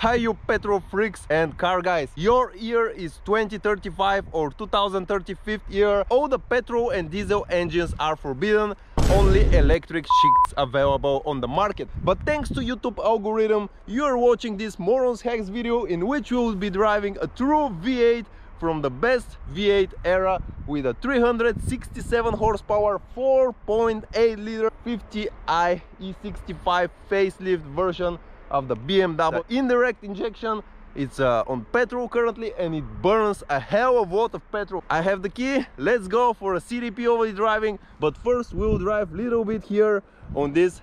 Hi you petrol freaks and car guys. Your year is 2035 or 2035 year. All the petrol and diesel engines are forbidden. Only electric shits available on the market. But thanks to YouTube algorithm, you are watching this Morons Hacks video in which we will be driving a true V8 from the best V8 era with a 367 horsepower 4.8 liter 50i E65 facelift version of the BMW indirect injection. It's on petrol currently and it burns a hell of a lot of petrol. I have the key. Let's go for a city POV driving, but first we'll drive a little bit here on this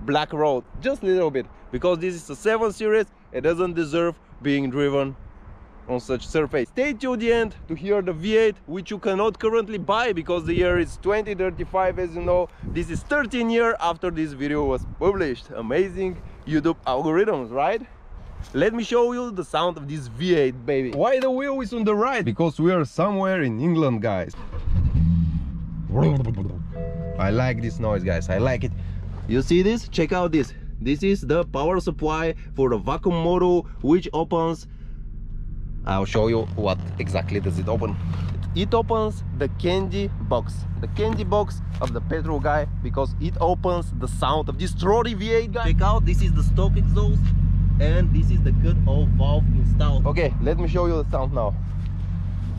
black road, just a little bit, because this is a 7 Series. It doesn't deserve being driven on such surface. Stay till the end to hear the V8, which you cannot currently buy because the year is 2035. As you know, this is 13 years after this video was published. Amazing YouTube algorithms, right? Let me show you the sound of this V8, baby. Why the wheel is on the right? Because we are somewhere in England, guys. I like this noise, guys. I like it. You see this? Check out this. This is the power supply for the vacuum module, which opens. I'll show you what exactly does it open. It opens the candy box of the petrol guy, because it opens the sound of this throaty V8 guy. Check out, this is the stock exhaust and this is the cut-off valve installed. Okay, let me show you the sound now.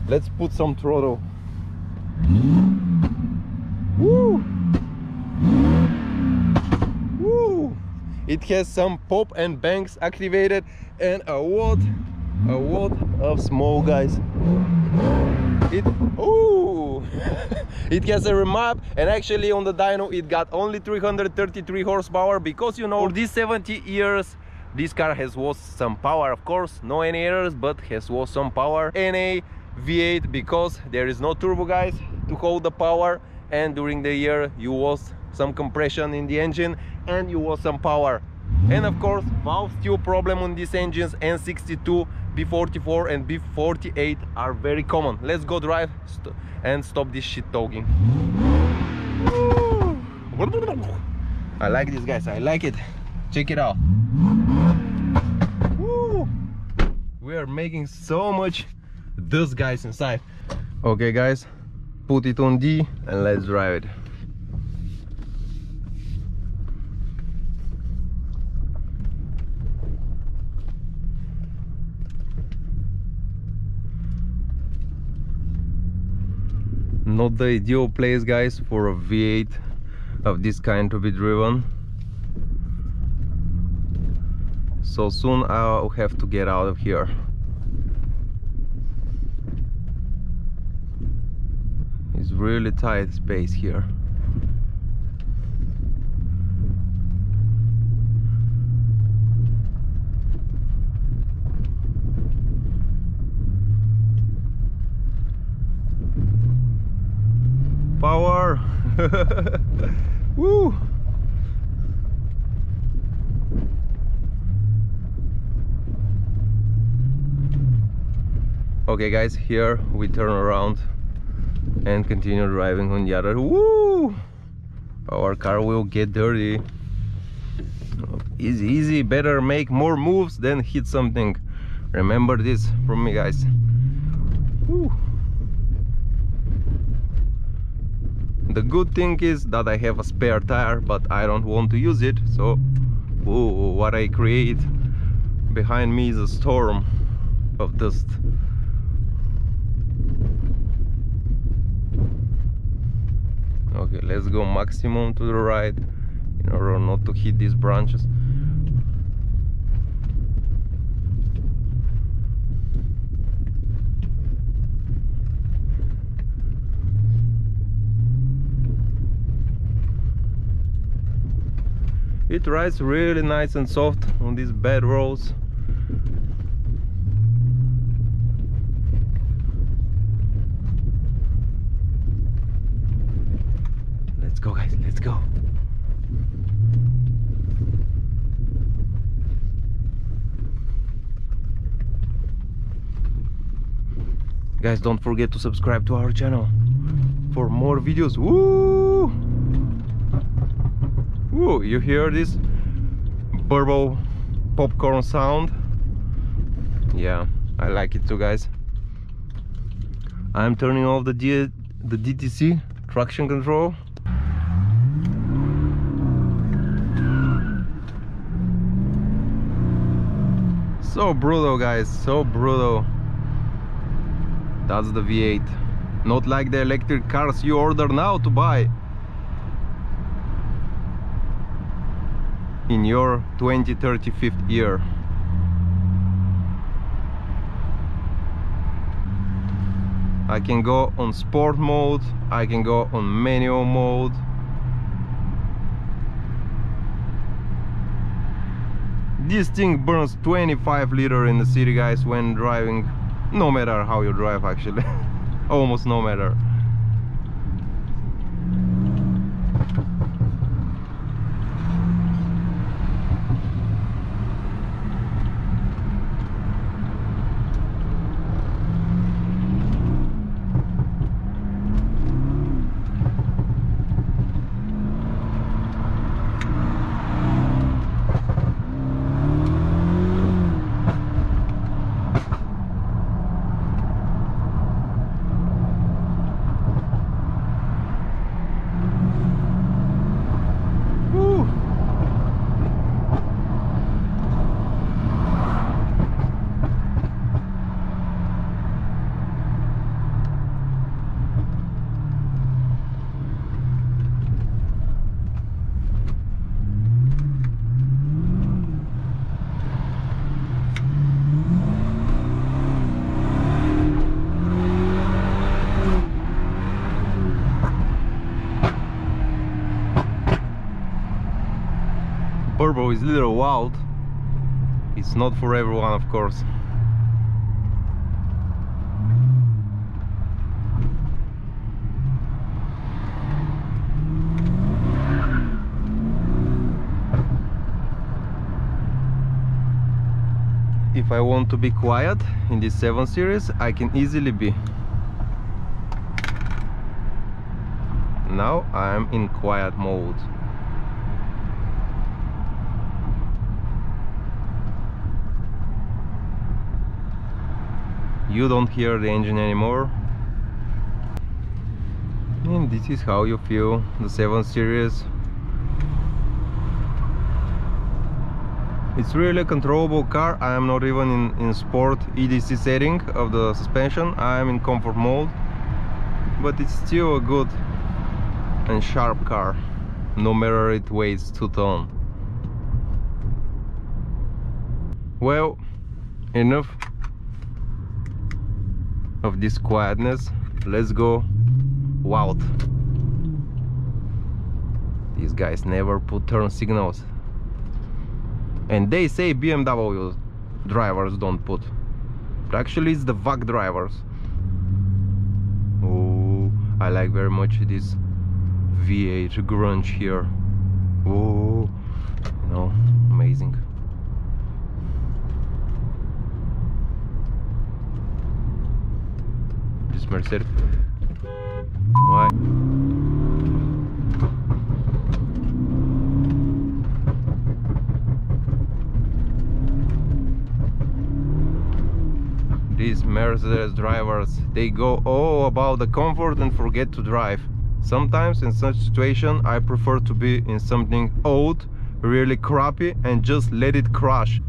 Let's put some throttle. Woo! Woo! It has some pop and bangs activated and a lot of smoke, guys. It has a remap, and actually on the dyno it got only 333 horsepower, because you know, for these 70 years this car has lost some power. Of course, no any errors, but has lost some power. NA V8, because there is no turbo, guys, to hold the power, and during the year you lost some compression in the engine and you lost some power. And of course, valve stew problem on these engines, N62, B44 and B48 are very common. Let's go drive and stop this shit talking. I like this, guys. I like it. Check it out. Woo. We are making so much dust, guys, inside. Okay, guys, put it on D and let's drive it. Not the ideal place, guys, for a V8 of this kind to be driven. So soon I'll have to get out of here. It's really tight space here. Power! Woo! Okay, guys, here we turn around and continue driving on the other. Woo! Our car will get dirty. Easy, easy. Better make more moves than hit something. Remember this from me, guys. Woo! The good thing is that I have a spare tire, but I don't want to use it, so what I create behind me is a storm of dust. Okay, let's go maximum to the right in order not to hit these branches. It rides really nice and soft on these bad roads. Let's go, guys, let's go. Guys, don't forget to subscribe to our channel for more videos. Woo! Woo! You hear this burble popcorn sound? Yeah, I like it too, guys. I'm turning off the DTC traction control. So brutal, guys, so brutal. That's the V8. Not like the electric cars you order now to buy in your 20, 30, 50th year. I can go on sport mode, I can go on manual mode. This thing burns 25 liter in the city, guys, when driving, no matter how you drive actually. Almost no matter. Burble is a little wild. It's not for everyone, of course. If I want to be quiet in this 7 Series, I can easily be. Now I'm in quiet mode. You don't hear the engine anymore. And this is how you feel the 7 Series. It's really a controllable car. I am not even in sport EDC setting of the suspension. I am in comfort mode. But it's still a good and sharp car, no matter it weighs 2 tons. Well, enough of this quietness. Let's go wild. These guys never put turn signals, and they say BMW drivers don't put, but actually it's the VAC drivers. Oh, I like very much this V8 grunge here. Oh, you know, amazing. Mercedes. Why? These Mercedes drivers, they go all about the comfort and forget to drive. Sometimes in such situation I prefer to be in something old, really crappy, and just let it crash.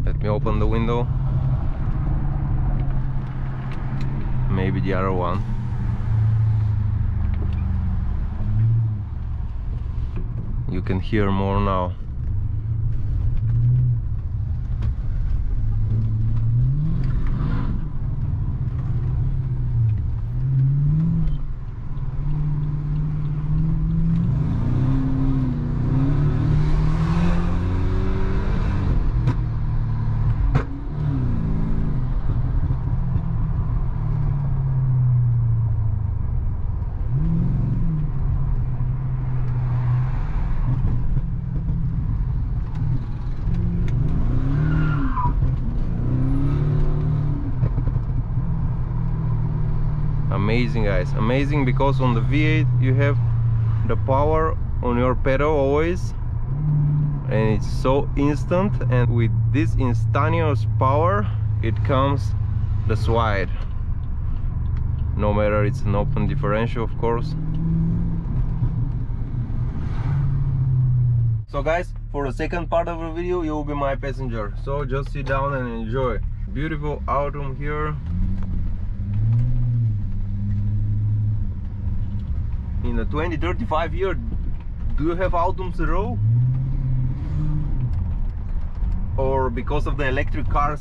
Let me open the window. Maybe the other one. You can hear more now. amazing, guys, amazing, because on the V8 you have the power on your pedal always, and it's so instant, and with this instantaneous power it comes the slide, no matter it's an open differential, of course. So guys, for the second part of the video you will be my passenger, so just sit down and enjoy. Beautiful autumn here. In the 2035 year, do you have autumns at all? Or because of the electric cars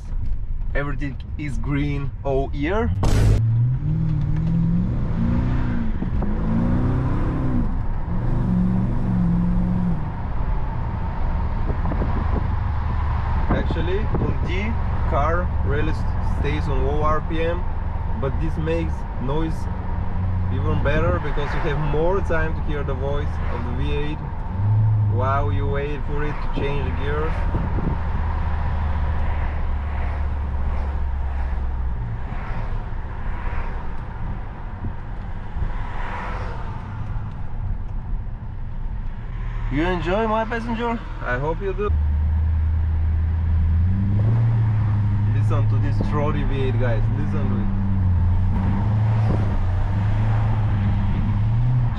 everything is green all year? Actually, on D, car really stays on low RPM, but this makes noise even better because you have more time to hear the voice of the V8 while you wait for it to change the gears. You enjoy, my passenger? I hope you do. Listen to this throaty V8, guys. Listen to it.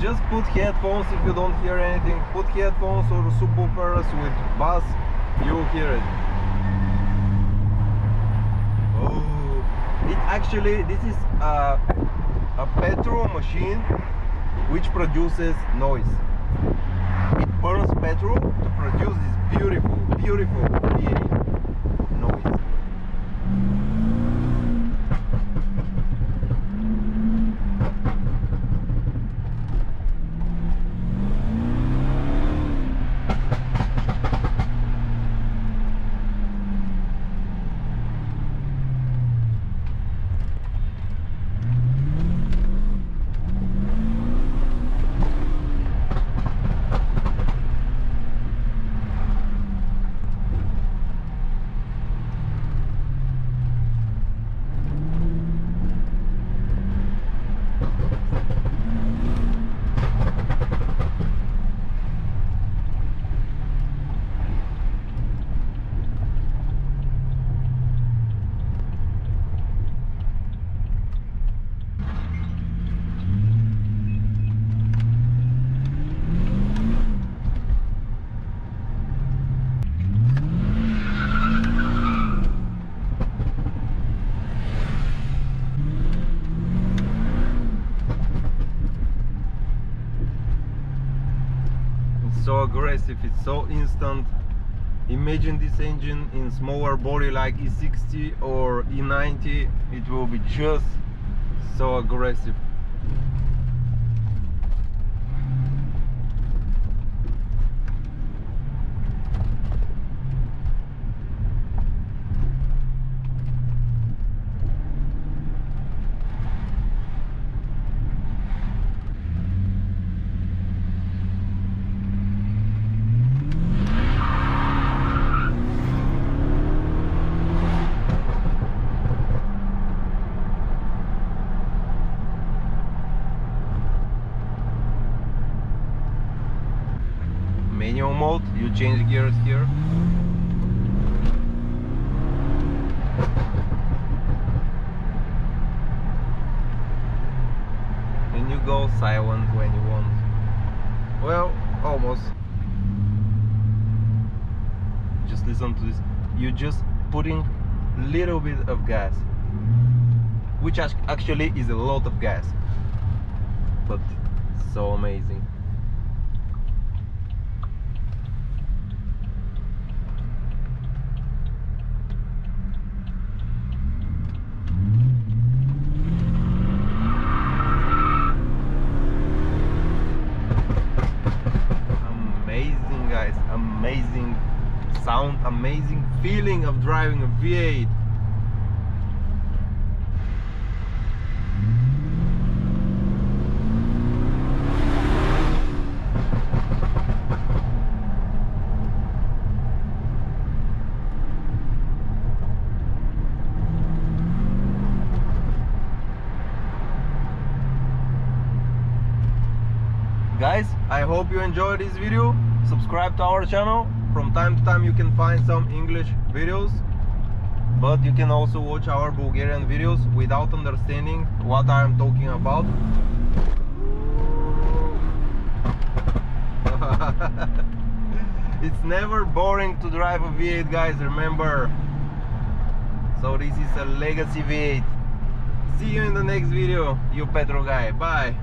Just put headphones if you don't hear anything. Put headphones or subwoofers with bass, you'll hear it. Oh, it actually, this is a petrol machine which produces noise. It burns petrol to produce this beautiful, beautiful V8 noise. So aggressive, it's so instant. Imagine this engine in smaller body like E60 or E90, it will be just so aggressive. Manual mode, you change gears here. And you go silent when you want. Well, almost. Just listen to this. You just putting little bit of gas, which actually is a lot of gas, but so amazing. Amazing sound, amazing feeling of driving a V8. Guys, I hope you enjoyed this video. Subscribe to our channel. From time to time you can find some English videos, but you can also watch our Bulgarian videos without understanding what I am talking about. It's never boring to drive a V8, guys, remember. So this is a legacy V8. See you in the next video, you Petrol guy. Bye.